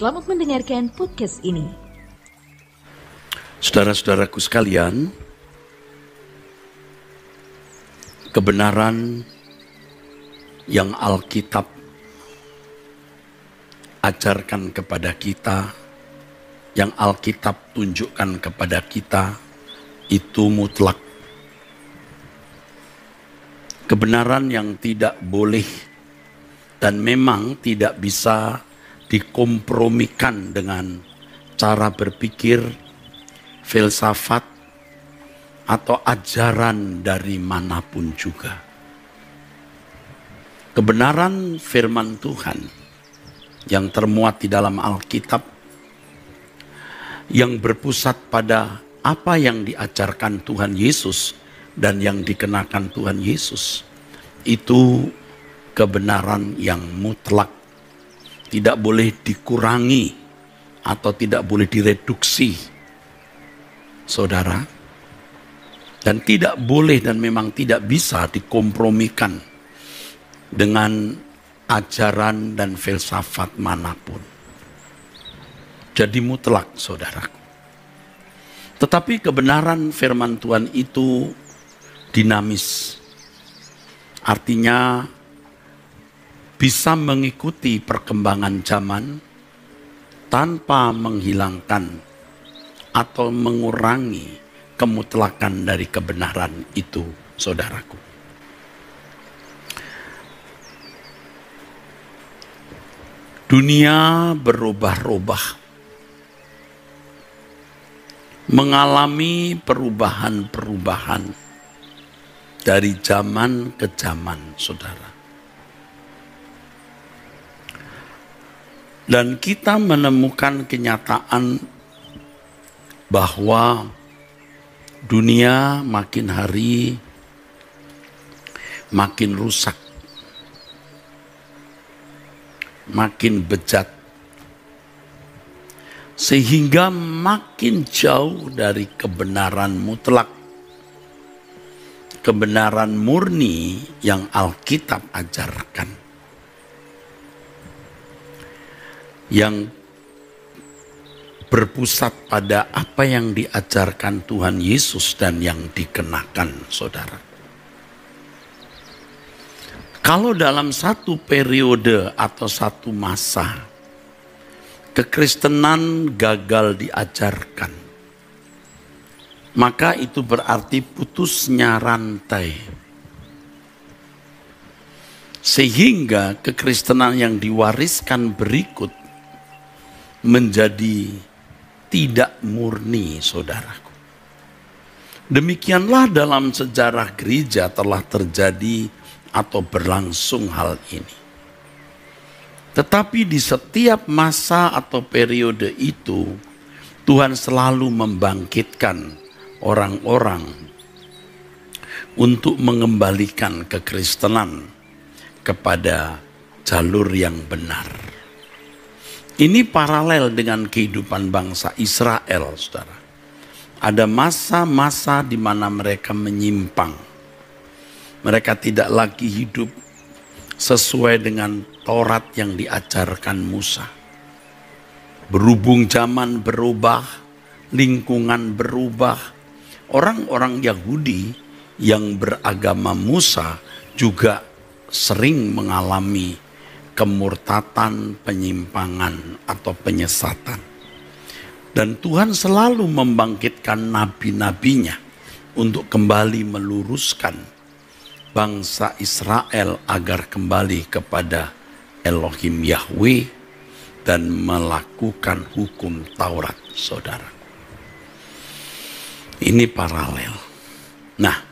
Selamat mendengarkan podcast ini. Saudara-saudaraku sekalian, kebenaran yang Alkitab ajarkan kepada kita, yang Alkitab tunjukkan kepada kita, itu mutlak. Kebenaran yang tidak boleh dan memang tidak bisa dikompromikan dengan cara berpikir, filsafat, atau ajaran dari manapun juga. Kebenaran firman Tuhan yang termuat di dalam Alkitab, yang berpusat pada apa yang diajarkan Tuhan Yesus dan yang dikenakan Tuhan Yesus, itu kebenaran yang mutlak, tidak boleh dikurangi atau tidak boleh direduksi, saudara, dan tidak boleh dan memang tidak bisa dikompromikan dengan ajaran dan filsafat manapun. Jadi mutlak, saudaraku. Tetapi kebenaran firman Tuhan itu dinamis, artinya bisa mengikuti perkembangan zaman tanpa menghilangkan atau mengurangi kemutlakan dari kebenaran itu, saudaraku. Dunia berubah-ubah, mengalami perubahan-perubahan dari zaman ke zaman, saudara. Dan kita menemukan kenyataan bahwa dunia makin hari makin rusak, makin bejat, sehingga makin jauh dari kebenaran mutlak, kebenaran murni yang Alkitab ajarkan, yang berpusat pada apa yang diajarkan Tuhan Yesus dan yang dikenakan, saudara. Kalau dalam satu periode atau satu masa kekristenan gagal diajarkan, maka itu berarti putusnya rantai, sehingga kekristenan yang diwariskan berikut menjadi tidak murni, saudaraku. Demikianlah dalam sejarah gereja telah terjadi atau berlangsung hal ini. Tetapi di setiap masa atau periode itu, Tuhan selalu membangkitkan orang-orang untuk mengembalikan kekristenan kepada jalur yang benar. Ini paralel dengan kehidupan bangsa Israel, saudara. Ada masa-masa di mana mereka menyimpang. Mereka tidak lagi hidup sesuai dengan Taurat yang diajarkan Musa. Berhubung zaman berubah, lingkungan berubah, orang-orang Yahudi yang beragama Musa juga sering mengalami kemurtatan, penyimpangan, atau penyesatan. Dan Tuhan selalu membangkitkan nabi-nabinya untuk kembali meluruskan bangsa Israel agar kembali kepada Elohim Yahweh dan melakukan hukum Taurat, saudara. Ini paralel. Nah,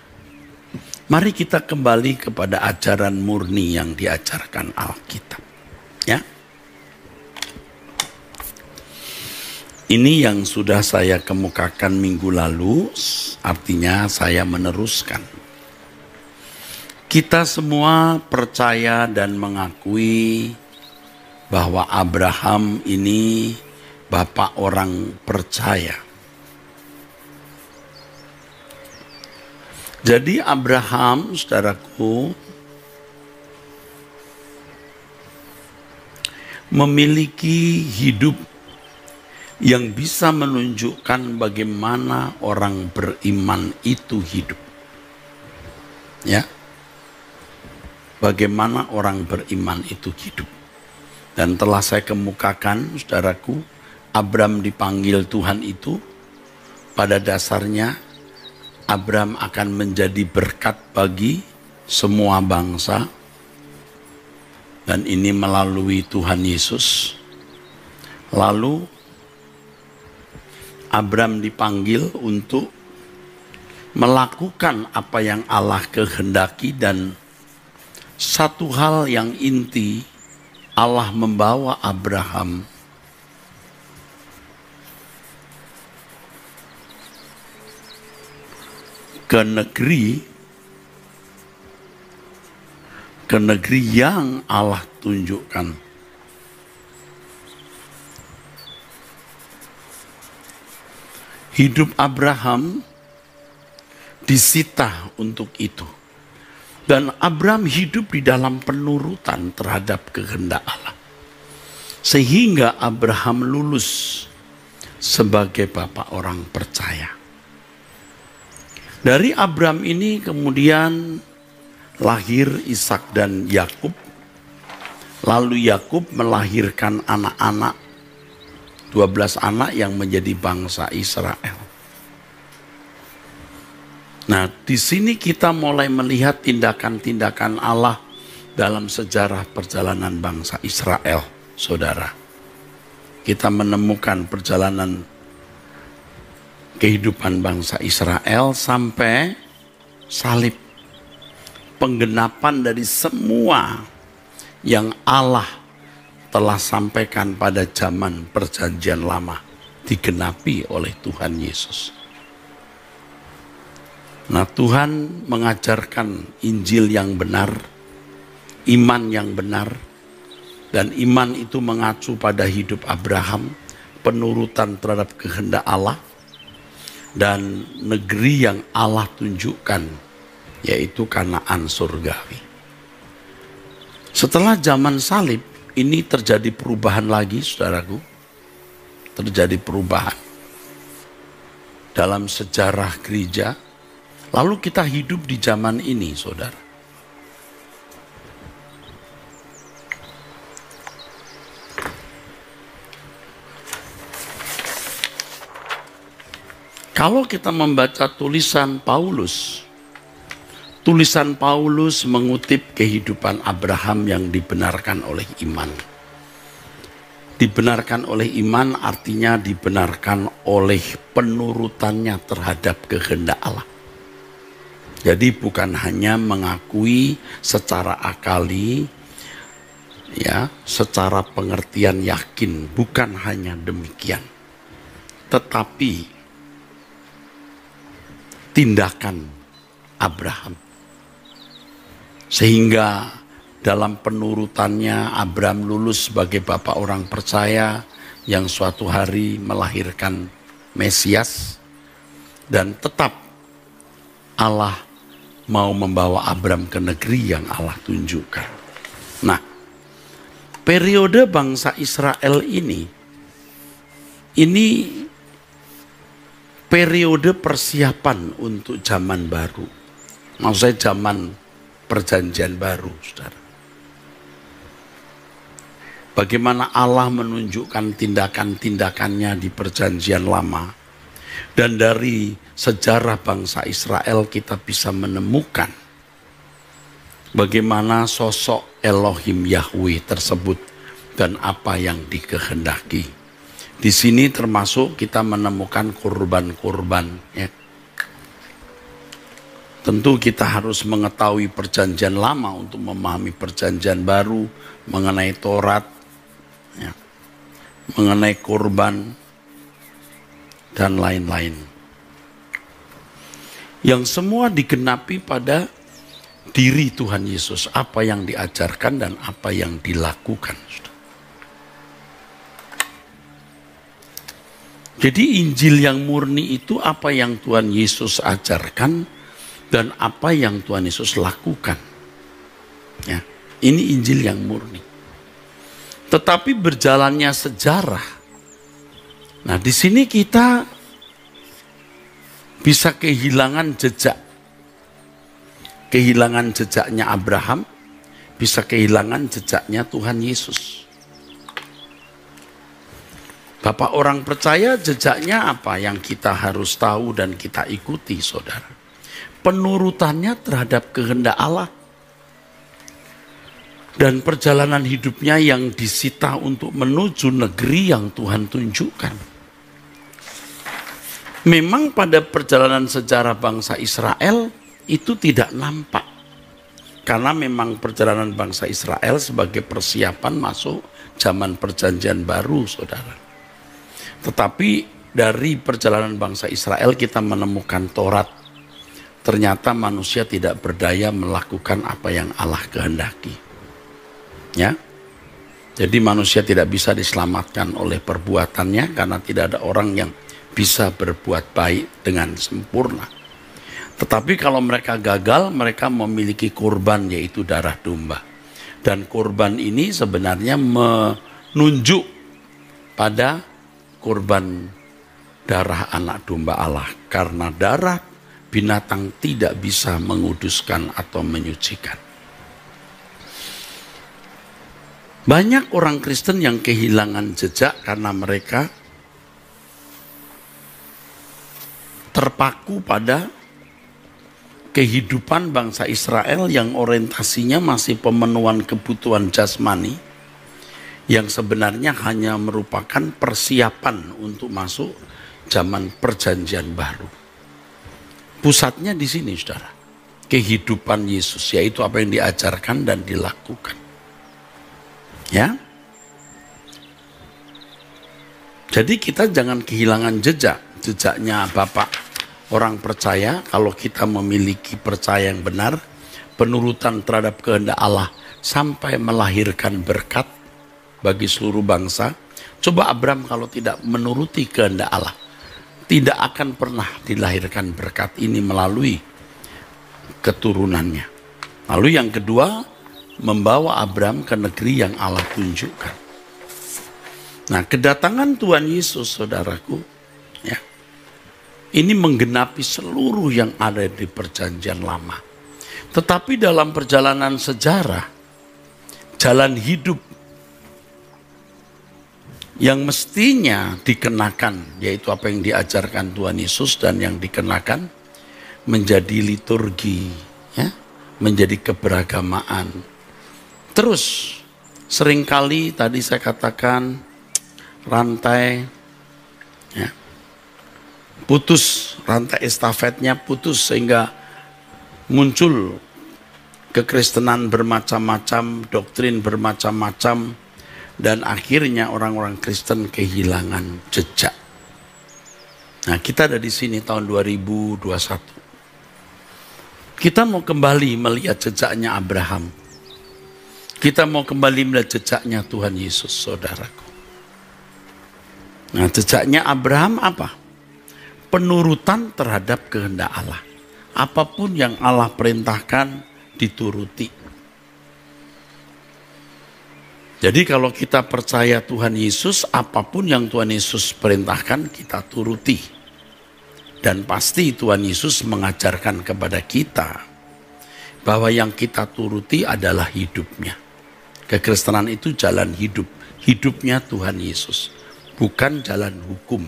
mari kita kembali kepada ajaran murni yang diajarkan Alkitab. Ya. Ini yang sudah saya kemukakan minggu lalu, artinya saya meneruskan. Kita semua percaya dan mengakui bahwa Abraham ini bapak orang percaya. Jadi Abraham, saudaraku, memiliki hidup yang bisa menunjukkan bagaimana orang beriman itu hidup. Ya. Bagaimana orang beriman itu hidup. Dan telah saya kemukakan, saudaraku, Abram dipanggil Tuhan itu, pada dasarnya Abram akan menjadi berkat bagi semua bangsa. Dan ini melalui Tuhan Yesus. Lalu Abram dipanggil untuk melakukan apa yang Allah kehendaki, dan satu hal yang inti, Allah membawa Abraham ke negeri yang Allah tunjukkan. Hidup Abraham disita untuk itu. Dan Abram hidup di dalam penurutan terhadap kehendak Allah. Sehingga Abraham lulus sebagai bapak orang percaya. Dari Abram ini kemudian lahir Ishak dan Yakub. Lalu Yakub melahirkan anak-anak, 12 anak yang menjadi bangsa Israel. Nah, di sini kita mulai melihat tindakan-tindakan Allah dalam sejarah perjalanan bangsa Israel, saudara. Kita menemukan perjalanan kehidupan bangsa Israel sampai salib. Penggenapan dari semua yang Allah telah sampaikan pada zaman perjanjian lama digenapi oleh Tuhan Yesus. Nah, Tuhan mengajarkan Injil yang benar, iman yang benar, dan iman itu mengacu pada hidup Abraham, penurutan terhadap kehendak Allah, dan negeri yang Allah tunjukkan, yaitu Kanaan surgawi. Setelah zaman salib, ini terjadi perubahan lagi, saudaraku. Terjadi perubahan dalam sejarah gereja. Lalu kita hidup di zaman ini, saudara. Kalau kita membaca tulisan Paulus mengutip kehidupan Abraham yang dibenarkan oleh iman. Dibenarkan oleh iman artinya dibenarkan oleh penurutannya terhadap kehendak Allah. Jadi bukan hanya mengakui secara akali, ya, secara pengertian yakin, bukan hanya demikian. Tetapi tindakan Abraham. Sehingga dalam penurutannya Abraham lulus sebagai bapak orang percaya yang suatu hari melahirkan Mesias, dan tetap Allah mau membawa Abram ke negeri yang Allah tunjukkan. Nah, periode bangsa Israel ini periode persiapan untuk zaman baru. Maksudnya zaman perjanjian baru, saudara. Bagaimana Allah menunjukkan tindakan-tindakannya di perjanjian lama. Dan dari sejarah bangsa Israel kita bisa menemukan bagaimana sosok Elohim Yahweh tersebut dan apa yang dikehendaki. Di sini termasuk kita menemukan kurban-kurban. Ya. Tentu kita harus mengetahui perjanjian lama untuk memahami perjanjian baru mengenai Taurat, ya, mengenai kurban, dan lain-lain. Yang semua digenapi pada diri Tuhan Yesus, apa yang diajarkan dan apa yang dilakukan. Jadi Injil yang murni itu apa yang Tuhan Yesus ajarkan dan apa yang Tuhan Yesus lakukan. Ya, ini Injil yang murni. Tetapi berjalannya sejarah. Nah, di sini kita bisa kehilangan jejak. Kehilangan jejaknya Abraham, bisa kehilangan jejaknya Tuhan Yesus. Bapak orang percaya, jejaknya apa yang kita harus tahu dan kita ikuti, saudara? Penurutannya terhadap kehendak Allah. Dan perjalanan hidupnya yang disita untuk menuju negeri yang Tuhan tunjukkan. Memang pada perjalanan sejarah bangsa Israel itu tidak nampak. Karena memang perjalanan bangsa Israel sebagai persiapan masuk zaman perjanjian baru, saudara. Tetapi dari perjalanan bangsa Israel kita menemukan Taurat. Ternyata manusia tidak berdaya melakukan apa yang Allah kehendaki. Ya, jadi manusia tidak bisa diselamatkan oleh perbuatannya karena tidak ada orang yang bisa berbuat baik dengan sempurna. Tetapi kalau mereka gagal, mereka memiliki kurban yaitu darah domba. Dan kurban ini sebenarnya menunjuk pada kurban darah anak domba Allah. Karena darah binatang tidak bisa menguduskan atau menyucikan. Banyak orang Kristen yang kehilangan jejak karena mereka terpaku pada kehidupan bangsa Israel yang orientasinya masih pemenuhan kebutuhan jasmani, yang sebenarnya hanya merupakan persiapan untuk masuk zaman perjanjian baru. Pusatnya di sini, saudara. Kehidupan Yesus, yaitu apa yang diajarkan dan dilakukan. Ya, jadi kita jangan kehilangan jejaknya Bapak orang percaya. Kalau kita memiliki percaya yang benar, penurutan terhadap kehendak Allah sampai melahirkan berkat bagi seluruh bangsa. Coba Abraham kalau tidak menuruti kehendak Allah, tidak akan pernah dilahirkan berkat ini melalui keturunannya. Lalu yang kedua, membawa Abraham ke negeri yang Allah tunjukkan. Nah, kedatangan Tuhan Yesus, saudaraku, ya, ini menggenapi seluruh yang ada di perjanjian lama. Tetapi dalam perjalanan sejarah, jalan hidup yang mestinya dikenakan, yaitu apa yang diajarkan Tuhan Yesus dan yang dikenakan menjadi liturgi, ya, menjadi keberagamaan. Terus seringkali tadi saya katakan rantai, ya, putus, rantai estafetnya putus sehingga muncul kekristenan bermacam-macam, doktrin bermacam-macam, dan akhirnya orang-orang Kristen kehilangan jejak. Nah, kita ada di sini tahun 2021. Kita mau kembali melihat jejaknya Abraham. Kita mau kembali melihat jejaknya Tuhan Yesus, saudaraku. Nah, jejaknya Abraham apa? Penurutan terhadap kehendak Allah. Apapun yang Allah perintahkan, dituruti. Jadi kalau kita percaya Tuhan Yesus, apapun yang Tuhan Yesus perintahkan, kita turuti. Dan pasti Tuhan Yesus mengajarkan kepada kita bahwa yang kita turuti adalah hidupnya. Kekristenan itu jalan hidup. Hidupnya Tuhan Yesus. Bukan jalan hukum.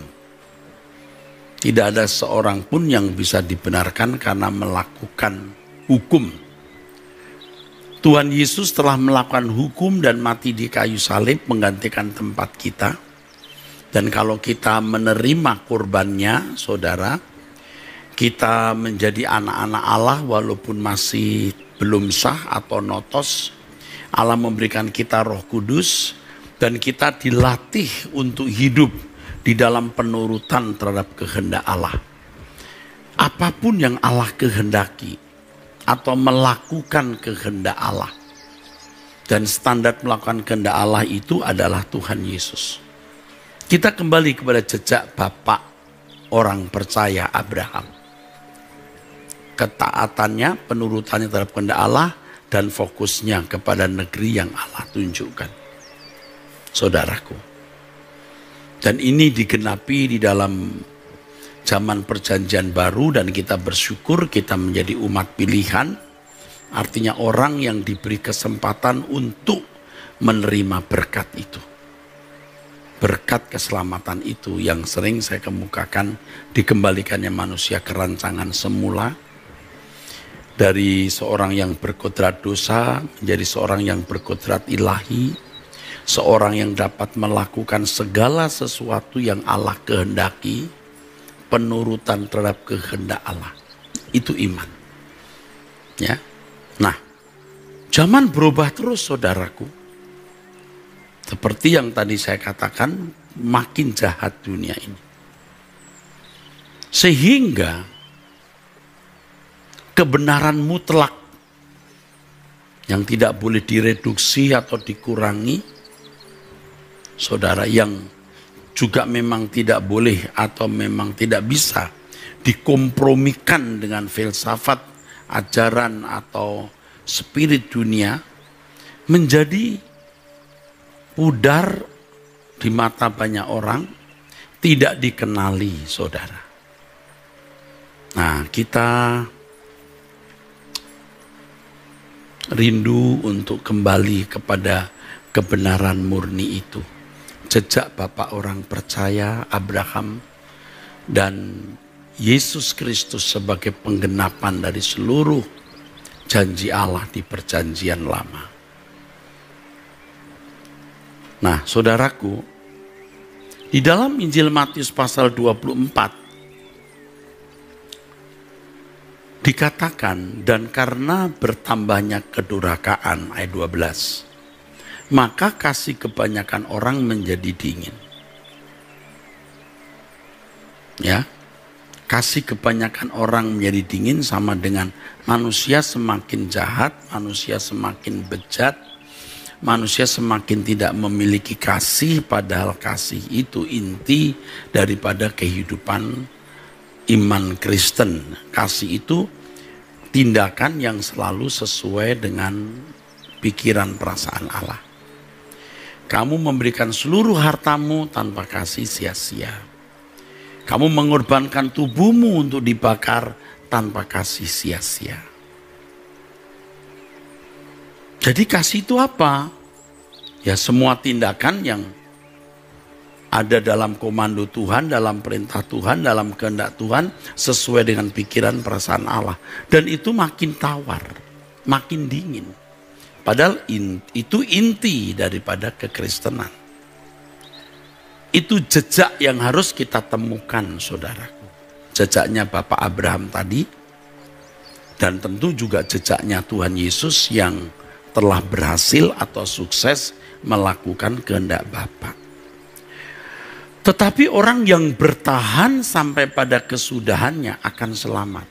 Tidak ada seorang pun yang bisa dibenarkan karena melakukan hukum. Tuhan Yesus telah melakukan hukum dan mati di kayu salib menggantikan tempat kita. Dan kalau kita menerima kurbannya, saudara, kita menjadi anak-anak Allah walaupun masih belum sah atau notos. Allah memberikan kita Roh Kudus dan kita dilatih untuk hidup di dalam penurutan terhadap kehendak Allah. Apapun yang Allah kehendaki atau melakukan kehendak Allah. Dan standar melakukan kehendak Allah itu adalah Tuhan Yesus. Kita kembali kepada jejak Bapak orang percaya Abraham. Ketaatannya, penurutannya terhadap kehendak Allah, dan fokusnya kepada negeri yang Allah tunjukkan. saudaraku. Dan ini digenapi di dalam zaman perjanjian baru, dan kita bersyukur kita menjadi umat pilihan. Artinya orang yang diberi kesempatan untuk menerima berkat itu. Berkat keselamatan itu yang sering saya kemukakan, dikembalikannya manusia ke rancangan semula. Dari seorang yang berkodrat dosa menjadi seorang yang berkodrat ilahi. Seorang yang dapat melakukan segala sesuatu yang Allah kehendaki. Penurutan terhadap kehendak Allah. Itu iman. Ya. Nah, zaman berubah terus saudaraku. Seperti yang tadi saya katakan, makin jahat dunia ini. Sehingga kebenaran mutlak yang tidak boleh direduksi atau dikurangi, saudara, yang juga memang tidak boleh atau memang tidak bisa dikompromikan dengan filsafat, ajaran atau spirit dunia, menjadi pudar di mata banyak orang, tidak dikenali, saudara. Nah, kita rindu untuk kembali kepada kebenaran murni itu. Jejak Bapak orang percaya, Abraham, dan Yesus Kristus sebagai penggenapan dari seluruh janji Allah di perjanjian lama. Nah, saudaraku, di dalam Injil Matius pasal 24 dikatakan, dan karena bertambahnya kedurhakaan, ayat 12, maka kasih kebanyakan orang menjadi dingin. Ya, kasih kebanyakan orang menjadi dingin sama dengan manusia semakin jahat, manusia semakin bejat, manusia semakin tidak memiliki kasih, padahal kasih itu inti daripada kehidupan iman Kristen. Kasih itu tindakan yang selalu sesuai dengan pikiran perasaan Allah. Kamu memberikan seluruh hartamu tanpa kasih sia-sia. Kamu mengorbankan tubuhmu untuk dibakar tanpa kasih sia-sia. Jadi kasih itu apa? Ya, semua tindakan yang ada dalam komando Tuhan, dalam perintah Tuhan, dalam kehendak Tuhan, sesuai dengan pikiran perasaan Allah. Dan itu makin tawar, makin dingin. Padahal itu inti daripada kekristenan. Itu jejak yang harus kita temukan, saudaraku. Jejaknya Bapak Abraham tadi, dan tentu juga jejaknya Tuhan Yesus yang telah berhasil atau sukses melakukan kehendak Bapa. Tetapi orang yang bertahan sampai pada kesudahannya akan selamat.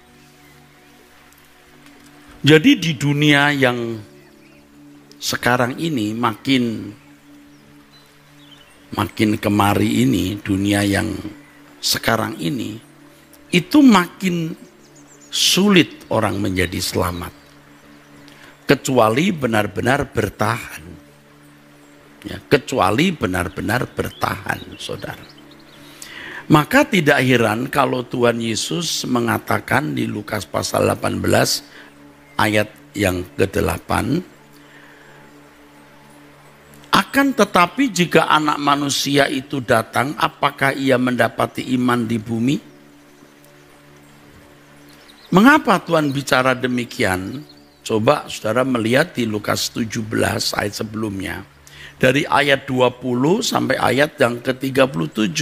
Jadi di dunia yang sekarang ini makin kemari ini, dunia yang sekarang ini, itu makin sulit orang menjadi selamat. Kecuali benar-benar bertahan. Ya, kecuali benar-benar bertahan, saudara. Maka tidak heran kalau Tuhan Yesus mengatakan di Lukas pasal 18 ayat yang ke-8, akan tetapi jika anak manusia itu datang, apakah ia mendapati iman di bumi? Mengapa Tuhan bicara demikian? Coba saudara melihat di Lukas 17 ayat sebelumnya. Dari ayat 20 sampai ayat yang ke-37.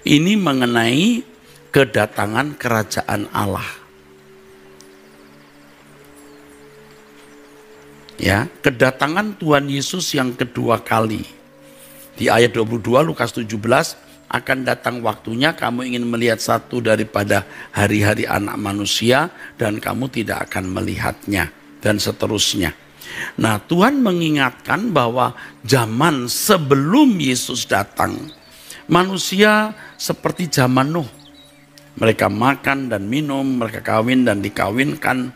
Ini mengenai kedatangan kerajaan Allah. Ya, kedatangan Tuhan Yesus yang kedua kali. Di ayat 22 Lukas 17, akan datang waktunya kamu ingin melihat satu daripada hari-hari anak manusia dan kamu tidak akan melihatnya, dan seterusnya. Nah, Tuhan mengingatkan bahwa zaman sebelum Yesus datang, manusia seperti zaman Nuh. Mereka makan dan minum, mereka kawin dan dikawinkan,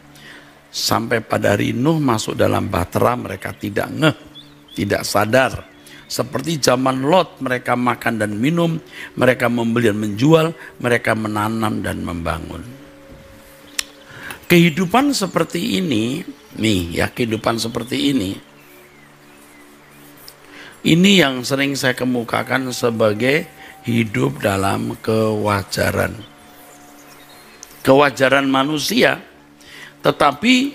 sampai pada hari Nuh masuk dalam bahtera, mereka tidak ngeh, tidak sadar. Seperti zaman Lot, mereka makan dan minum, mereka membeli dan menjual, mereka menanam dan membangun. Kehidupan seperti ini, kehidupan seperti ini yang sering saya kemukakan sebagai hidup dalam kewajaran. Kewajaran manusia, tetapi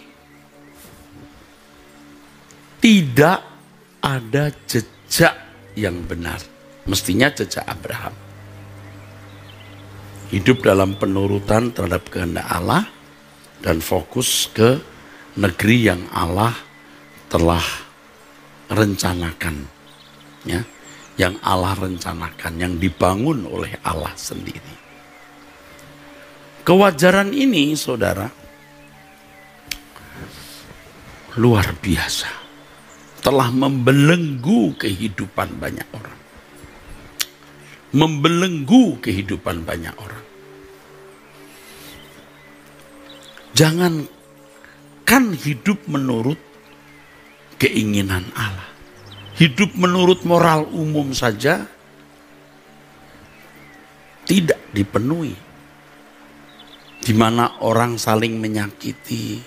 tidak ada jejak yang benar. Mestinya jejak Abraham. Hidup dalam penurutan terhadap kehendak Allah dan fokus ke negeri yang Allah telah rencanakan. Ya, yang Allah rencanakan, yang dibangun oleh Allah sendiri. Kewajaran ini, saudara, luar biasa. Telah membelenggu kehidupan banyak orang. Membelenggu kehidupan banyak orang. Jangankan hidup menurut keinginan Allah. Hidup menurut moral umum saja tidak dipenuhi. Di mana orang saling menyakiti,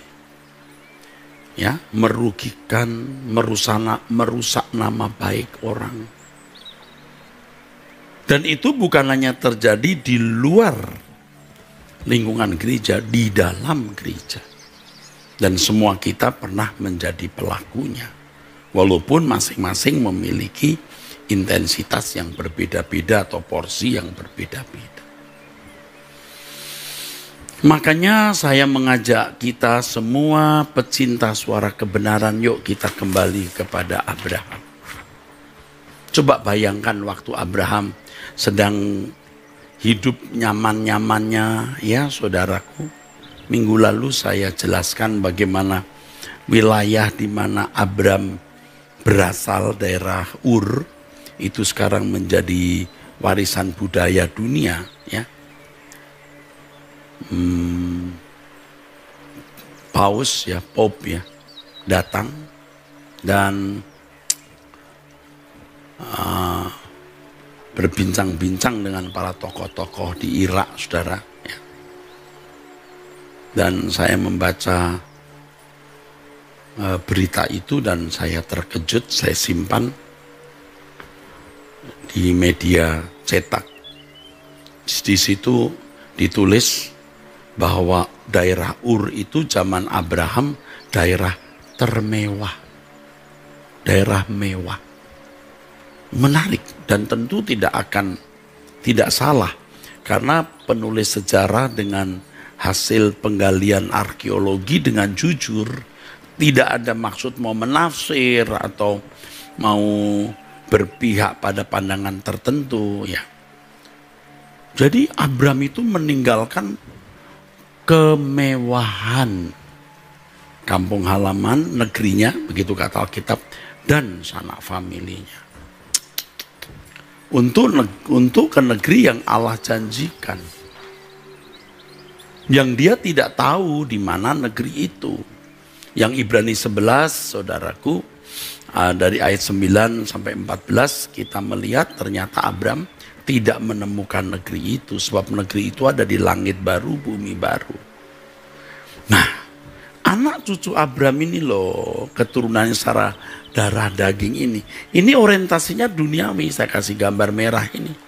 ya, merugikan, merusak nama baik orang. Dan itu bukan hanya terjadi di luar lingkungan gereja, di dalam gereja. Dan semua kita pernah menjadi pelakunya. Walaupun masing-masing memiliki intensitas yang berbeda-beda atau porsi yang berbeda-beda. Makanya saya mengajak kita semua pecinta suara kebenaran, yuk kita kembali kepada Abraham. Coba bayangkan waktu Abraham sedang hidup nyaman-nyamannya, ya saudaraku. Minggu lalu saya jelaskan bagaimana wilayah di mana Abraham berasal, daerah Ur, itu sekarang menjadi warisan budaya dunia, ya. Paus, ya, Pope, ya, datang dan berbincang-bincang dengan para tokoh-tokoh di Irak, saudara, ya. Dan saya membaca berita itu dan saya terkejut, saya simpan di media cetak. Di situ ditulis bahwa daerah Ur itu zaman Abraham daerah termewah, daerah mewah. Menarik dan tentu tidak salah karena penulis sejarah dengan hasil penggalian arkeologi dengan jujur, tidak ada maksud mau menafsir atau mau berpihak pada pandangan tertentu, ya. Jadi Abraham itu meninggalkan kemewahan kampung halaman, negerinya, begitu kata Alkitab, dan sanak familinya. Untuk ke negeri yang Allah janjikan. Yang dia tidak tahu di mana negeri itu. Yang Ibrani 11, saudaraku, dari ayat 9 sampai 14 kita melihat ternyata Abraham tidak menemukan negeri itu. Sebab negeri itu ada di langit baru, bumi baru. Nah, anak cucu Abraham ini loh, keturunannya secara darah daging ini. Ini orientasinya duniawi, saya kasih gambar merah ini.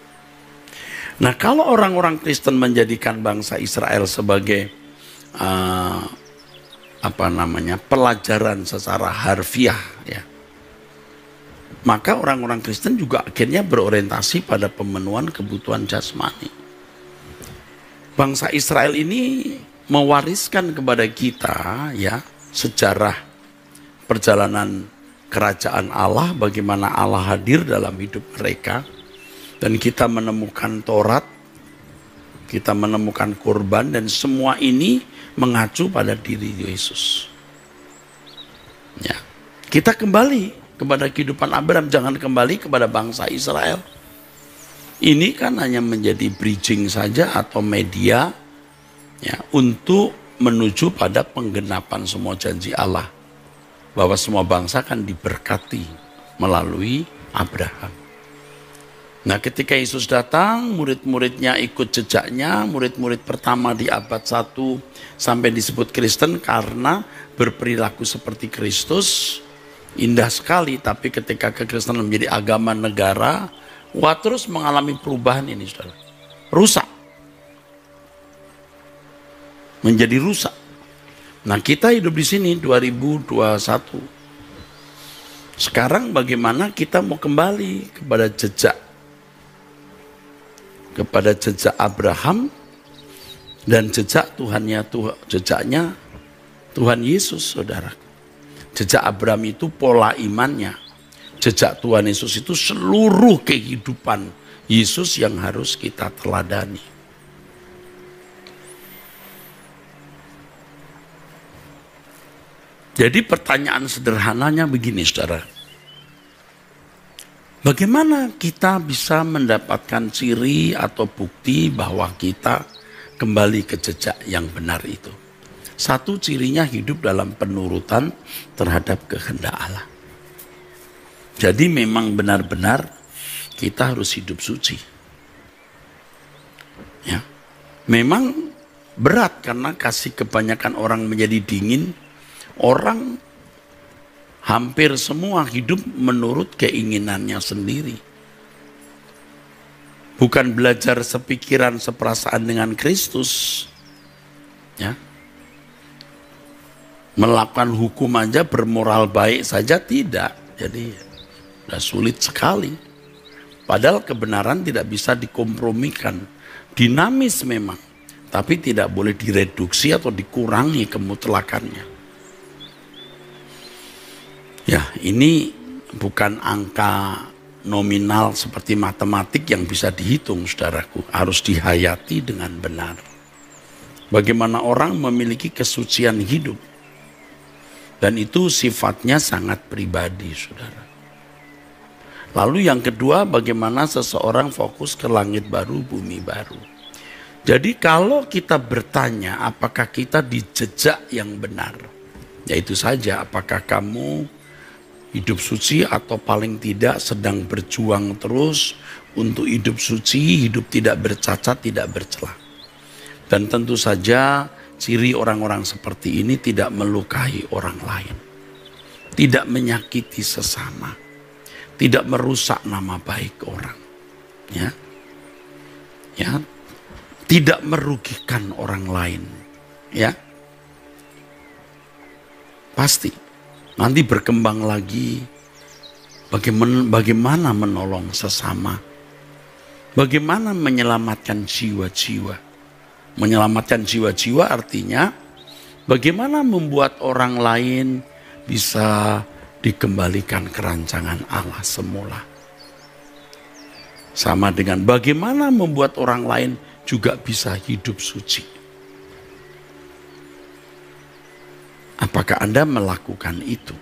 Nah, kalau orang-orang Kristen menjadikan bangsa Israel sebagai pelajaran secara harfiah, ya, maka orang-orang Kristen juga akhirnya berorientasi pada pemenuhan kebutuhan jasmani. Bangsa Israel ini mewariskan kepada kita, ya, sejarah perjalanan kerajaan Allah, bagaimana Allah hadir dalam hidup mereka, dan kita menemukan Taurat, kita menemukan kurban, dan semua ini mengacu pada diri Yesus. Ya, kita kembali kepada kehidupan Abraham, jangan kembali kepada bangsa Israel. Ini kan hanya menjadi bridging saja atau media, ya, untuk menuju pada penggenapan semua janji Allah, bahwa semua bangsa akan diberkati melalui Abraham. Nah, ketika Yesus datang, murid-muridnya ikut jejaknya, murid-murid pertama di abad 1 sampai disebut Kristen karena berperilaku seperti Kristus. Indah sekali, tapi ketika kekristenan menjadi agama negara, terus mengalami perubahan ini, saudara. Rusak. Menjadi rusak. Nah, kita hidup di sini 2021. Sekarang bagaimana kita mau kembali kepada jejak Abraham dan jejaknya Tuhan Yesus, saudara. Jejak Abraham itu pola imannya. Jejak Tuhan Yesus itu seluruh kehidupan Yesus yang harus kita teladani. Jadi pertanyaan sederhananya begini, saudara. Bagaimana kita bisa mendapatkan ciri atau bukti bahwa kita kembali ke jejak yang benar itu? Satu, cirinya hidup dalam penurutan terhadap kehendak Allah. Jadi memang benar-benar kita harus hidup suci. Ya. Memang berat karena kasih kebanyakan orang menjadi dingin. Orang hampir semua hidup menurut keinginannya sendiri. Bukan belajar sepikiran, seperasaan dengan Kristus. Ya. Melakukan hukum aja, bermoral baik saja tidak. Jadi sudah sulit sekali. Padahal kebenaran tidak bisa dikompromikan. Dinamis memang. Tapi tidak boleh direduksi atau dikurangi kemutlakannya. Ya, ini bukan angka nominal seperti matematik yang bisa dihitung, saudaraku. Harus dihayati dengan benar. Bagaimana orang memiliki kesucian hidup. Dan itu sifatnya sangat pribadi, saudara. Lalu yang kedua, bagaimana seseorang fokus ke langit baru, bumi baru. Jadi kalau kita bertanya apakah kita di jejak yang benar. Yaitu saja, apakah kamu hidup suci atau paling tidak sedang berjuang terus untuk hidup suci, hidup tidak bercacat, tidak bercela. Dan tentu saja ciri orang-orang seperti ini tidak melukai orang lain. Tidak menyakiti sesama. Tidak merusak nama baik orang. Ya. Ya. Tidak merugikan orang lain. Ya. Pasti. Nanti berkembang lagi bagaimana menolong sesama. Bagaimana menyelamatkan jiwa-jiwa. Menyelamatkan jiwa-jiwa artinya bagaimana membuat orang lain bisa dikembalikan ke rancangan Allah semula. Sama dengan bagaimana membuat orang lain juga bisa hidup suci. Apakah Anda melakukan itu?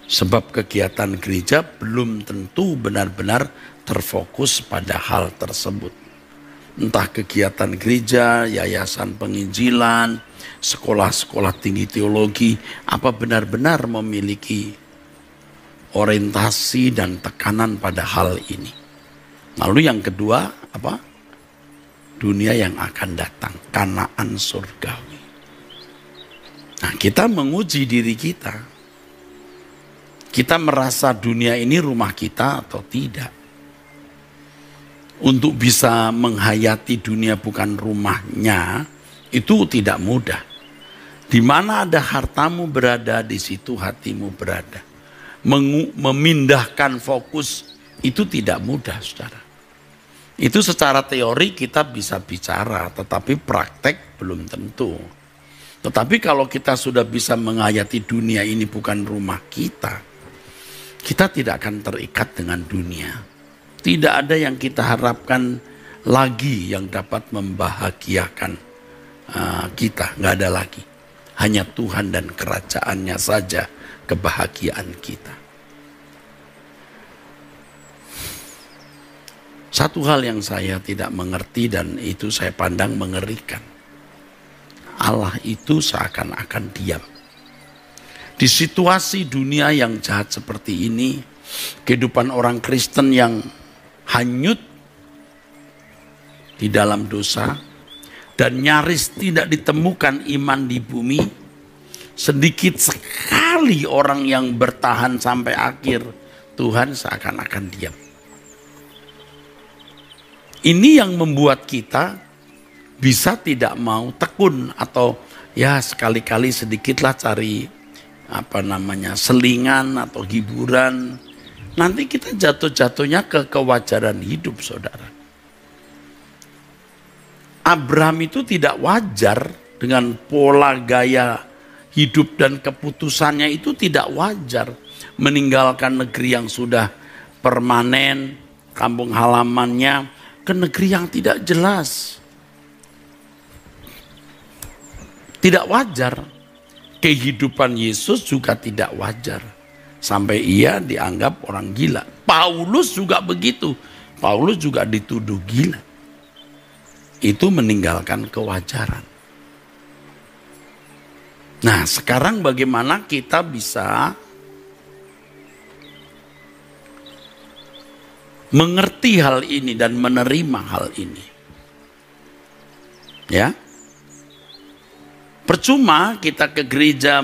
Sebab kegiatan gereja belum tentu benar-benar terfokus pada hal tersebut. Entah kegiatan gereja, yayasan penginjilan, sekolah-sekolah tinggi teologi, apa benar-benar memiliki orientasi dan tekanan pada hal ini. Lalu yang kedua, apa? Dunia yang akan datang, Kanaan surgawi. Nah, kita menguji diri kita. Kita merasa dunia ini rumah kita atau tidak. Untuk bisa menghayati dunia bukan rumahnya, itu tidak mudah. Di mana ada hartamu berada, di situ hatimu berada. Memindahkan fokus, itu tidak mudah, saudara. Itu secara teori kita bisa bicara, tetapi praktek belum tentu. Tetapi kalau kita sudah bisa menghayati dunia ini bukan rumah kita tidak akan terikat dengan dunia. Tidak ada yang kita harapkan lagi yang dapat membahagiakan kita. Nggak ada lagi. Hanya Tuhan dan kerajaannya saja kebahagiaan kita. Satu hal yang saya tidak mengerti dan itu saya pandang mengerikan. Allah itu seakan-akan diam. Di situasi dunia yang jahat seperti ini, kehidupan orang Kristen yang hanyut di dalam dosa, dan nyaris tidak ditemukan iman di bumi. Sedikit sekali orang yang bertahan sampai akhir. Tuhan seakan-akan diam. Ini yang membuat kita bisa tidak mau tekun, atau ya sekali-kali sedikitlah cari selingan atau hiburan. Nanti kita jatuh-jatuhnya ke kewajaran hidup, saudara. Abraham itu tidak wajar dengan pola gaya hidup dan keputusannya itu tidak wajar. Meninggalkan negeri yang sudah permanen, kampung halamannya, ke negeri yang tidak jelas. Tidak wajar. Kehidupan Yesus juga tidak wajar. Sampai ia dianggap orang gila. Paulus juga begitu. Paulus juga dituduh gila. Itu meninggalkan kewajaran. Nah, sekarang bagaimana kita bisa mengerti hal ini dan menerima hal ini? Ya. Percuma kita ke gereja,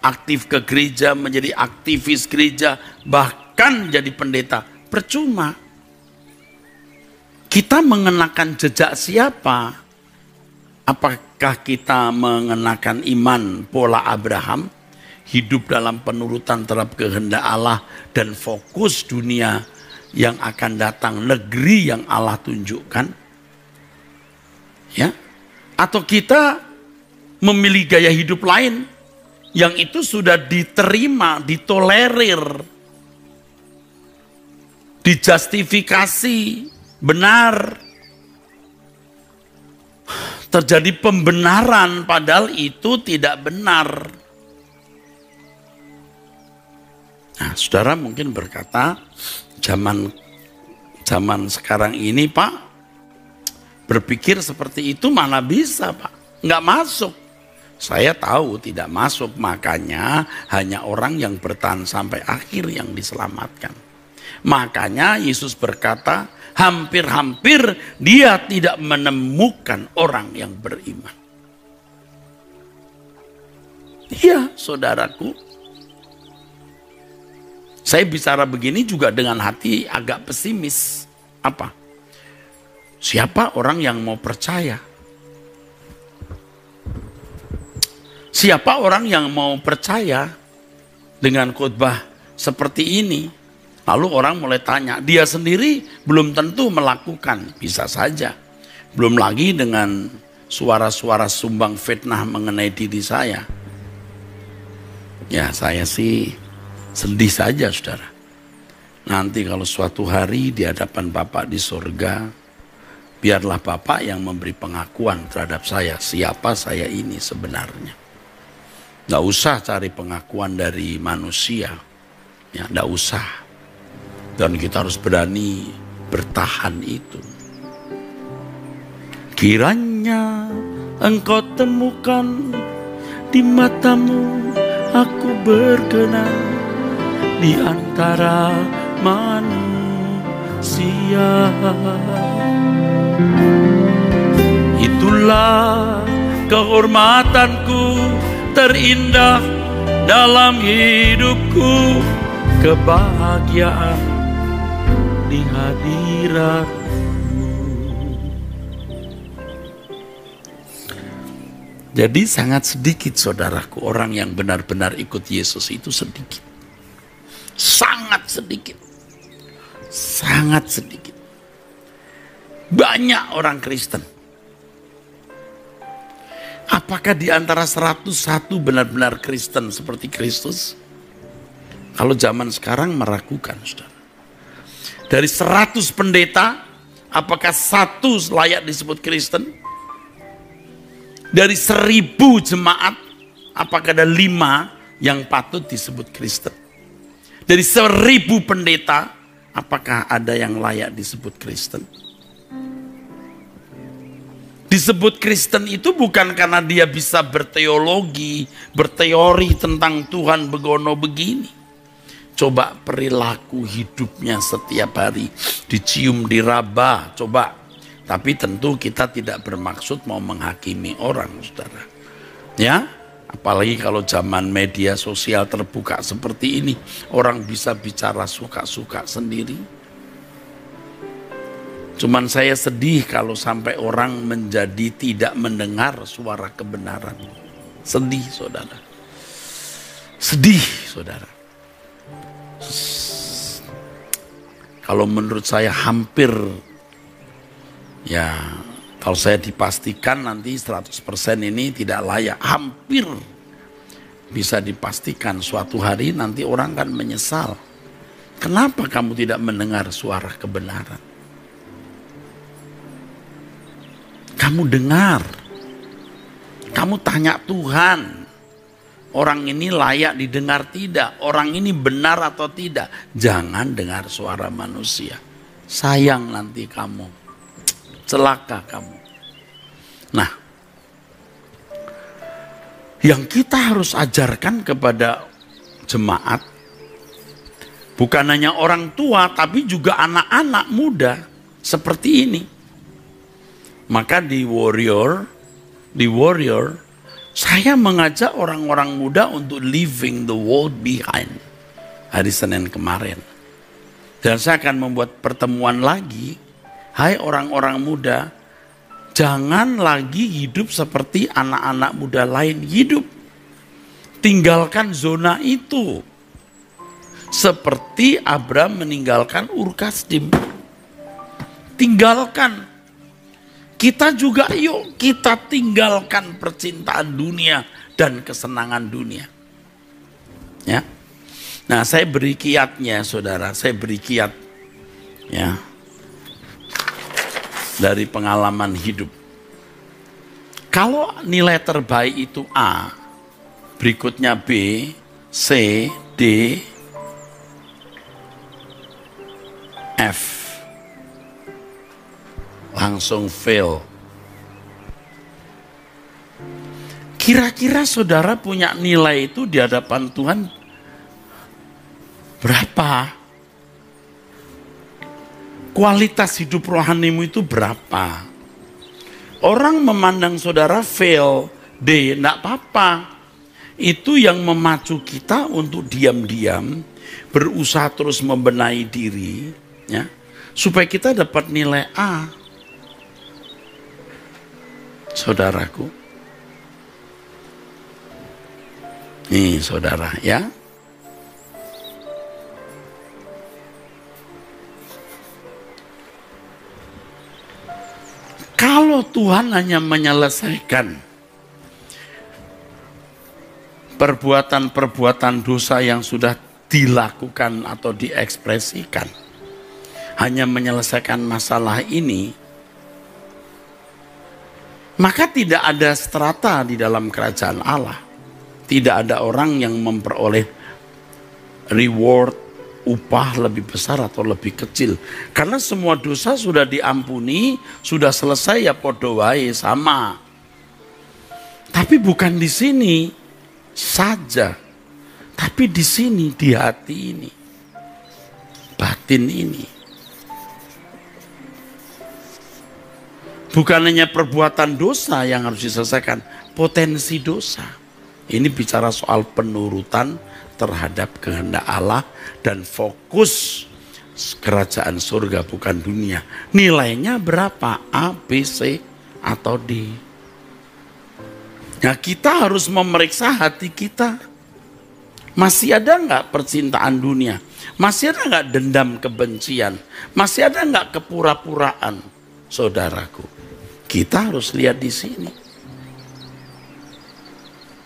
aktif ke gereja, menjadi aktivis gereja, bahkan jadi pendeta. Percuma. Kita mengenakan jejak siapa? Apakah kita mengenakan iman pola Abraham? Hidup dalam penurutan terhadap kehendak Allah dan fokus dunia yang akan datang, negeri yang Allah tunjukkan? Ya? Atau kita memilih gaya hidup lain yang itu sudah diterima, ditolerir, dijustifikasi, benar, terjadi pembenaran padahal itu tidak benar. Nah, saudara mungkin berkata, zaman sekarang ini Pak, berpikir seperti itu mana bisa Pak, nggak masuk. Saya tahu tidak masuk, makanya hanya orang yang bertahan sampai akhir yang diselamatkan. Makanya Yesus berkata, hampir-hampir dia tidak menemukan orang yang beriman. Iya, saudaraku. Saya bicara begini juga dengan hati agak pesimis. Apa? Siapa orang yang mau percaya? Siapa orang yang mau percaya dengan khotbah seperti ini? Lalu orang mulai tanya, dia sendiri belum tentu melakukan, bisa saja. Belum lagi dengan suara-suara sumbang fitnah mengenai diri saya. Ya, saya sih sedih saja, saudara. Nanti kalau suatu hari di hadapan Bapak di surga, biarlah Bapak yang memberi pengakuan terhadap saya, siapa saya ini sebenarnya. Nggak usah cari pengakuan dari manusia, ya, nggak usah. Dan kita harus berani bertahan itu. Kiranya engkau temukan di matamu aku berkenan di antara manusia. Itulah kehormatanku terindah dalam hidupku, kebahagiaan di hadiratmu. Jadi sangat sedikit, saudaraku, orang yang benar-benar ikut Yesus itu sedikit. Sangat sedikit. Sangat sedikit. Banyak orang Kristen. Apakah di antara 101 benar-benar Kristen seperti Kristus? Kalau zaman sekarang meragukan, saudara. Dari 100 pendeta, apakah 1 layak disebut Kristen? Dari 1000 jemaat, apakah ada 5 yang patut disebut Kristen? Dari 1000 pendeta, apakah ada yang layak disebut Kristen? Disebut Kristen itu bukan karena dia bisa berteologi, berteori tentang Tuhan begono begini. Coba perilaku hidupnya setiap hari, dicium, diraba, coba. Tapi tentu kita tidak bermaksud mau menghakimi orang, saudara. Ya, apalagi kalau zaman media sosial terbuka seperti ini, orang bisa bicara suka-suka sendiri. Cuman saya sedih kalau sampai orang menjadi tidak mendengar suara kebenaran. Sedih, saudara. Sedih, saudara. Kalau menurut saya hampir, ya kalau saya dipastikan nanti 100% ini tidak layak, hampir bisa dipastikan suatu hari nanti orang akan menyesal. Kenapa kamu tidak mendengar suara kebenaran? Kamu dengar, kamu tanya Tuhan, orang ini layak didengar tidak? Orang ini benar atau tidak? Jangan dengar suara manusia. Sayang nanti kamu. Celaka kamu. Nah, yang kita harus ajarkan kepada jemaat, bukan hanya orang tua, tapi juga anak-anak muda seperti ini. Maka di Warrior, saya mengajak orang-orang muda untuk leaving the world behind hari Senin kemarin. Dan saya akan membuat pertemuan lagi. Hai orang-orang muda, jangan lagi hidup seperti anak-anak muda lain hidup. Tinggalkan zona itu. Seperti Abraham meninggalkan Ur Kasdim. Tinggalkan. Kita juga yuk kita tinggalkan percintaan dunia dan kesenangan dunia. Ya. Nah, saya beri kiatnya, saudara. Saya beri kiat. Ya. Dari pengalaman hidup. Kalau nilai terbaik itu A, berikutnya B, C, D, F. Langsung fail. Kira-kira saudara punya nilai itu di hadapan Tuhan berapa? Kualitas hidup rohanimu itu berapa? Orang memandang saudara fail, D, enggak apa-apa. Itu yang memacu kita untuk diam-diam berusaha terus membenahi diri, ya, supaya kita dapat nilai A. Saudaraku. Nih, saudara, ya. Kalau Tuhan hanya menyelesaikan perbuatan-perbuatan dosa yang sudah dilakukan atau diekspresikan, hanya menyelesaikan masalah ini, maka tidak ada strata di dalam kerajaan Allah. Tidak ada orang yang memperoleh reward, upah lebih besar atau lebih kecil. Karena semua dosa sudah diampuni, sudah selesai, ya podo wae sama. Tapi bukan di sini saja. Tapi di sini, di hati ini. Batin ini. Bukan hanya perbuatan dosa yang harus diselesaikan, potensi dosa. Ini bicara soal penurutan terhadap kehendak Allah dan fokus kerajaan surga bukan dunia. Nilainya berapa? A, B, C, atau D? Nah, kita harus memeriksa hati kita. Masih ada nggak percintaan dunia? Masih ada nggak dendam kebencian? Masih ada nggak kepura-puraan? Saudaraku, kita harus lihat di sini.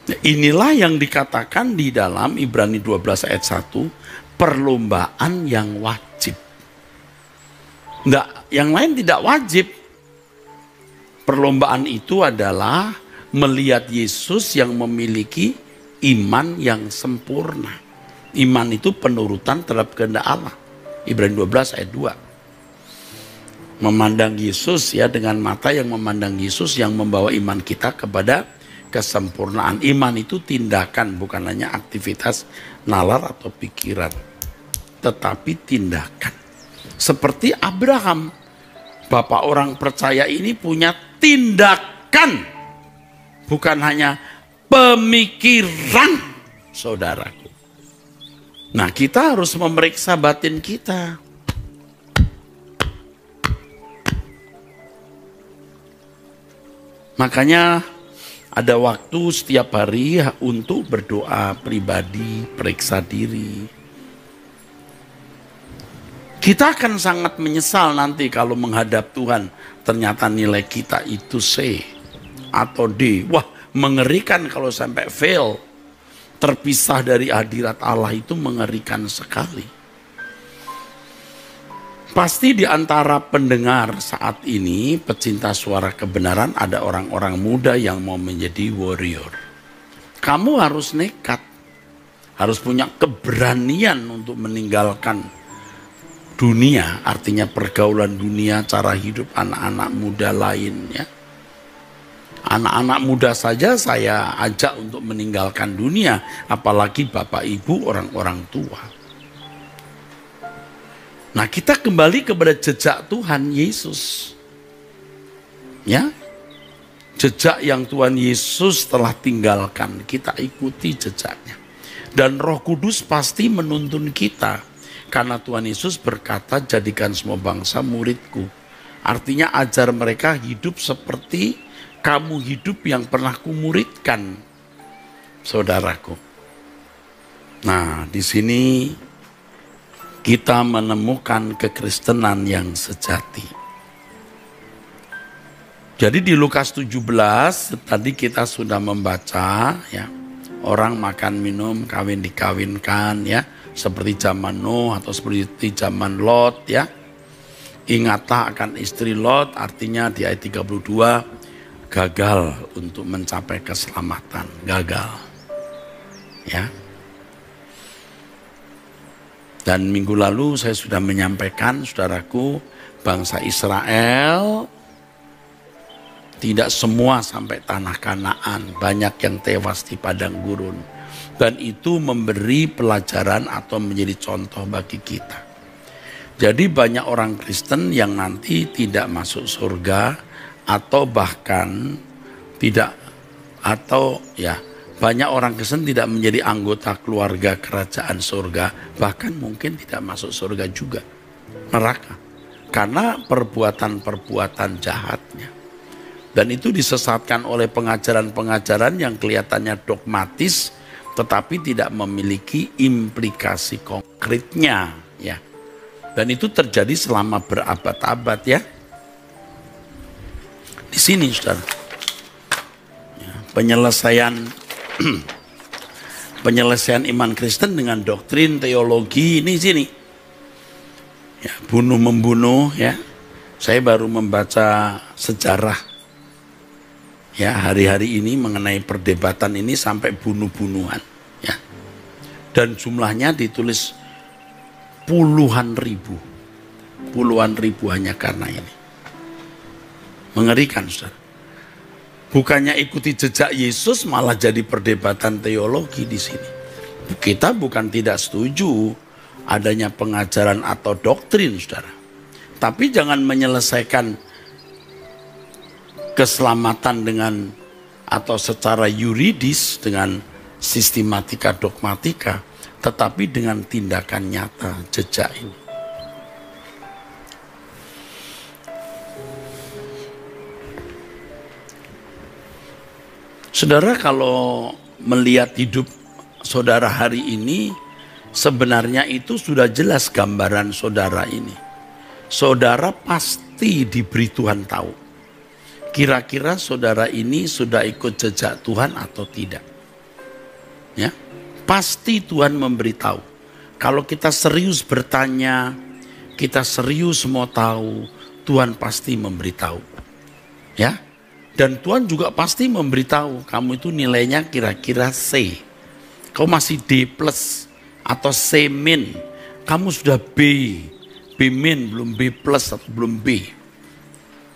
Inilah yang dikatakan di dalam Ibrani 12 ayat 1, perlombaan yang wajib. Nggak, yang lain tidak wajib. Perlombaan itu adalah melihat Yesus yang memiliki iman yang sempurna. Iman itu penurutan terhadap kehendak Allah. Ibrani 12 ayat 2. Memandang Yesus, ya, dengan mata yang memandang Yesus yang membawa iman kita kepada kesempurnaan. Iman itu tindakan, bukan hanya aktivitas nalar atau pikiran. tetapi tindakan. Seperti Abraham, bapak orang percaya ini punya tindakan, bukan hanya pemikiran, saudaraku. Nah, kita harus memeriksa batin kita. Makanya ada waktu setiap hari untuk berdoa pribadi, periksa diri. Kita akan sangat menyesal nanti kalau menghadap Tuhan, ternyata nilai kita itu C atau D. Wah, mengerikan kalau sampai fail. Terpisah dari hadirat Allah itu mengerikan sekali. Pasti di antara pendengar saat ini, pecinta suara kebenaran, ada orang-orang muda yang mau menjadi warrior. Kamu harus nekat, harus punya keberanian untuk meninggalkan dunia, artinya pergaulan dunia, cara hidup anak-anak muda lainnya. Anak-anak muda saja saya ajak untuk meninggalkan dunia, apalagi bapak ibu, orang-orang tua. Nah, kita kembali kepada jejak Tuhan Yesus. Ya. Jejak yang Tuhan Yesus telah tinggalkan, kita ikuti jejaknya. Dan Roh Kudus pasti menuntun kita. Karena Tuhan Yesus berkata, jadikan semua bangsa muridku. Artinya ajar mereka hidup seperti kamu hidup yang pernah kumuridkan, saudaraku. Nah, di sini kita menemukan kekristenan yang sejati. Jadi di Lukas 17 tadi kita sudah membaca ya, orang makan minum, kawin dikawinkan ya, seperti zaman Nuh atau seperti zaman Lot ya. Ingatlah akan istri Lot, artinya di ayat 32 gagal untuk mencapai keselamatan, gagal. Ya. Dan minggu lalu saya sudah menyampaikan, saudaraku, bangsa Israel tidak semua sampai tanah Kanaan, banyak yang tewas di padang gurun. Dan itu memberi pelajaran atau menjadi contoh bagi kita. Jadi banyak orang Kristen yang nanti tidak masuk surga atau bahkan tidak, atau ya banyak orang Kristen tidak menjadi anggota keluarga kerajaan surga, bahkan mungkin tidak masuk surga juga, neraka, karena perbuatan-perbuatan jahatnya. Dan itu disesatkan oleh pengajaran-pengajaran yang kelihatannya dogmatis, tetapi tidak memiliki implikasi konkretnya, ya. Dan itu terjadi selama berabad-abad ya. Di sini, saudara, ya, penyelesaian iman Kristen dengan doktrin teologi ini sini. Ya, bunuh membunuh ya. Saya baru membaca sejarah ya hari-hari ini mengenai perdebatan ini sampai bunuh-bunuhan ya. Dan jumlahnya ditulis puluhan ribu hanya karena ini. Mengerikan, saudara. Bukannya ikuti jejak Yesus, malah jadi perdebatan teologi di sini. Kita bukan tidak setuju adanya pengajaran atau doktrin, saudara. Tapi jangan menyelesaikan keselamatan dengan atau secara yuridis dengan sistematika dogmatika, tetapi dengan tindakan nyata jejak ini. Saudara, kalau melihat hidup saudara hari ini, sebenarnya itu sudah jelas gambaran saudara ini. Saudara pasti diberi Tuhan tahu. Kira-kira saudara ini sudah ikut jejak Tuhan atau tidak? Ya, pasti Tuhan memberitahu. Kalau kita serius bertanya, kita serius mau tahu, Tuhan pasti memberitahu. Ya. Dan Tuhan juga pasti memberitahu, kamu itu nilainya kira-kira C. Kau masih D plus atau C min. Kamu sudah B min, belum B plus atau belum B.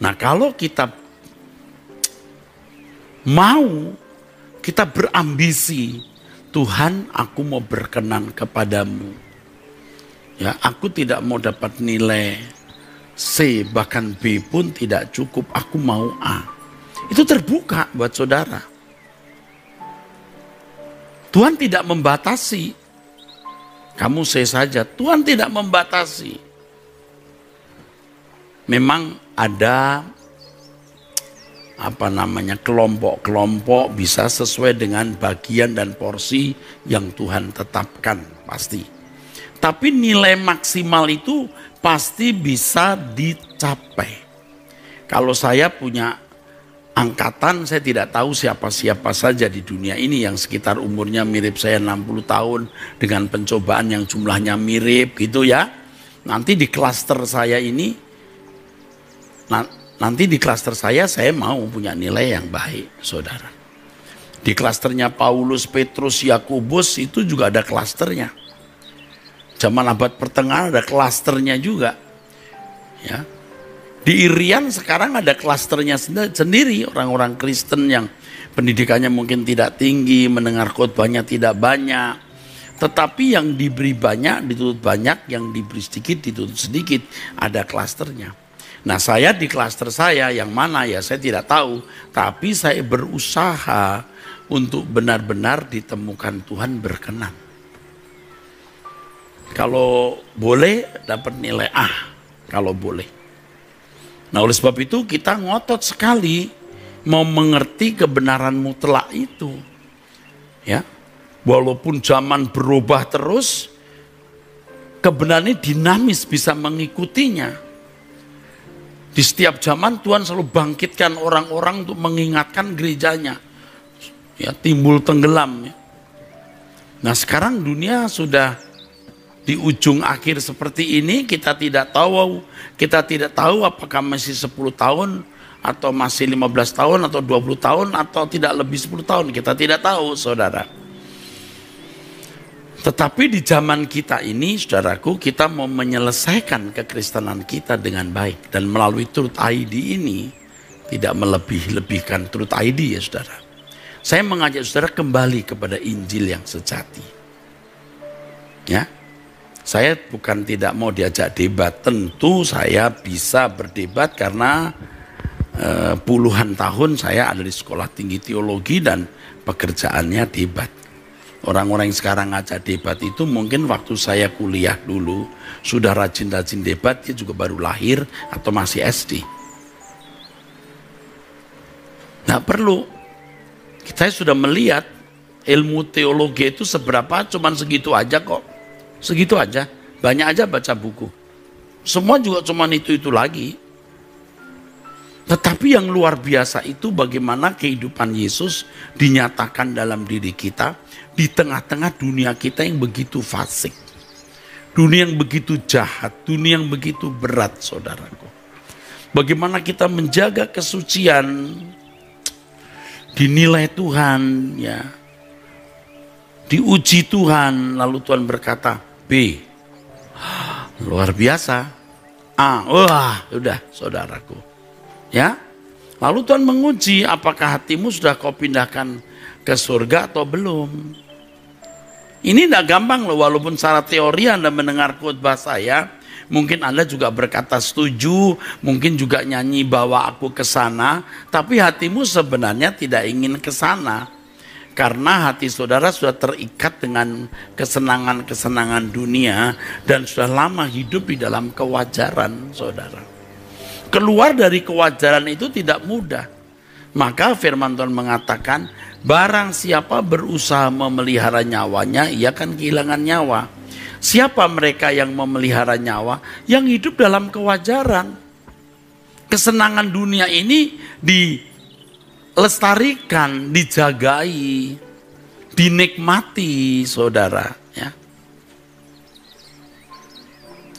Nah, kalau kita mau, kita berambisi, Tuhan, aku mau berkenan kepadamu. Ya, aku tidak mau dapat nilai C, bahkan B pun tidak cukup, aku mau A. Itu terbuka buat saudara. Tuhan tidak membatasi. Kamu C saja, Tuhan tidak membatasi. Memang ada kelompok-kelompok bisa sesuai dengan bagian dan porsi yang Tuhan tetapkan, pasti. Tapi nilai maksimal itu pasti bisa dicapai. Kalau saya punya angkatan, saya tidak tahu siapa-siapa saja di dunia ini yang sekitar umurnya mirip saya 60 tahun dengan pencobaan yang jumlahnya mirip gitu ya. Nanti di klaster saya ini, saya mau punya nilai yang baik, saudara. Di klasternya Paulus, Petrus, Yakobus itu juga ada klasternya. Zaman abad pertengahan ada klasternya juga. Ya. Di Irian sekarang ada klasternya sendiri, orang-orang Kristen yang pendidikannya mungkin tidak tinggi, mendengar khotbahnya tidak banyak. Tetapi yang diberi banyak dituntut banyak, yang diberi sedikit dituntut sedikit, ada klasternya. Nah, saya di klaster saya yang mana ya saya tidak tahu, tapi saya berusaha untuk benar-benar ditemukan Tuhan berkenan. Kalau boleh dapat nilai A, kalau boleh. Nah, oleh sebab itu kita ngotot sekali mau mengerti kebenaran mutlak itu. Ya. Walaupun zaman berubah terus, kebenaran ini dinamis, bisa mengikutinya. Di setiap zaman Tuhan selalu bangkitkan orang-orang untuk mengingatkan gerejanya. Ya, timbul tenggelam. Ya. Nah, sekarang dunia sudah di ujung akhir seperti ini, kita tidak tahu apakah masih 10 tahun atau masih 15 tahun atau 20 tahun atau tidak lebih 10 tahun. Kita tidak tahu, saudara. Tetapi di zaman kita ini, saudaraku, kita mau menyelesaikan kekristenan kita dengan baik. Dan melalui Truth ID ini, tidak melebih-lebihkan Truth ID ya saudara. Saya mengajak saudara kembali kepada Injil yang sejati. Ya. Saya bukan tidak mau diajak debat, tentu saya bisa berdebat karena puluhan tahun saya ada di sekolah tinggi teologi dan pekerjaannya debat. Orang-orang yang sekarang ngajak debat itu mungkin waktu saya kuliah dulu sudah rajin-rajin debat, dia juga baru lahir atau masih SD. Nggak perlu. Saya sudah melihat ilmu teologi itu seberapa, cuman segitu aja kok. Segitu aja, banyak aja baca buku. Semua juga cuman itu lagi. Tetapi yang luar biasa itu bagaimana kehidupan Yesus dinyatakan dalam diri kita di tengah-tengah dunia kita yang begitu fasik. Dunia yang begitu jahat, dunia yang begitu berat, saudaraku. Bagaimana kita menjaga kesucian, dinilai Tuhan, ya. Diuji Tuhan, lalu Tuhan berkata, B, luar biasa. A, wah, udah saudaraku. Ya, lalu Tuhan menguji apakah hatimu sudah kau pindahkan ke surga atau belum. Ini tidak gampang loh, walaupun secara teori Anda mendengar khotbah saya, mungkin Anda juga berkata setuju, mungkin juga nyanyi bawa aku ke sana, tapi hatimu sebenarnya tidak ingin ke sana. Karena hati saudara sudah terikat dengan kesenangan-kesenangan dunia dan sudah lama hidup di dalam kewajaran, saudara. Keluar dari kewajaran itu tidak mudah. Maka firman Tuhan mengatakan, barang siapa berusaha memelihara nyawanya, ia akan kehilangan nyawa. Siapa mereka yang memelihara nyawa? Yang hidup dalam kewajaran. Kesenangan dunia ini dilestarikan, dijagai, dinikmati, saudara. Ya.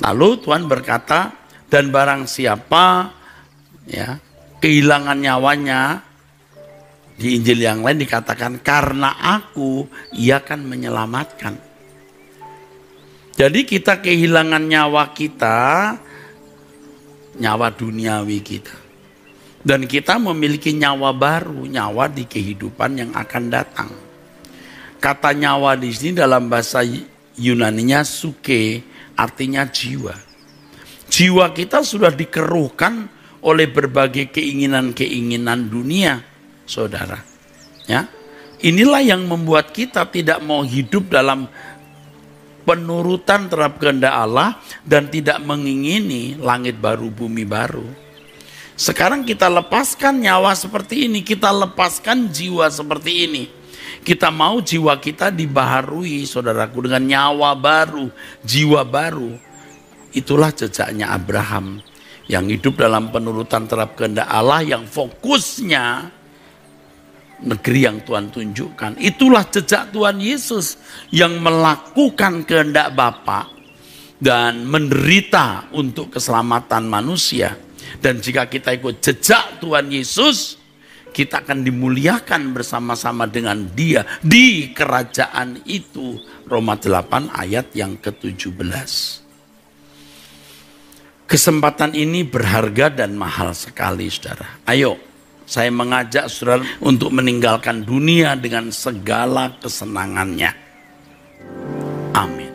Lalu Tuhan berkata, dan barang siapa ya kehilangan nyawanya, di Injil yang lain dikatakan, karena aku, ia akan menyelamatkan. Jadi kita kehilangan nyawa kita, nyawa duniawi kita. Dan kita memiliki nyawa baru, nyawa di kehidupan yang akan datang. Kata nyawa di sini dalam bahasa Yunaninya suke, artinya jiwa. Jiwa kita sudah dikeruhkan oleh berbagai keinginan-keinginan dunia, saudara. Ya, inilah yang membuat kita tidak mau hidup dalam penurutan terhadap kehendak Allah dan tidak mengingini langit baru, bumi baru. Sekarang kita lepaskan nyawa seperti ini, kita lepaskan jiwa seperti ini. Kita mau jiwa kita dibaharui, saudaraku, dengan nyawa baru, jiwa baru. Itulah jejaknya Abraham yang hidup dalam penurutan terhadap kehendak Allah, yang fokusnya negeri yang Tuhan tunjukkan. Itulah jejak Tuhan Yesus yang melakukan kehendak Bapa dan menderita untuk keselamatan manusia. Dan jika kita ikut jejak Tuhan Yesus, kita akan dimuliakan bersama-sama dengan Dia di kerajaan itu. Roma 8 ayat yang ke-17. Kesempatan ini berharga dan mahal sekali, saudara. Ayo, saya mengajak saudara untuk meninggalkan dunia dengan segala kesenangannya. Amin.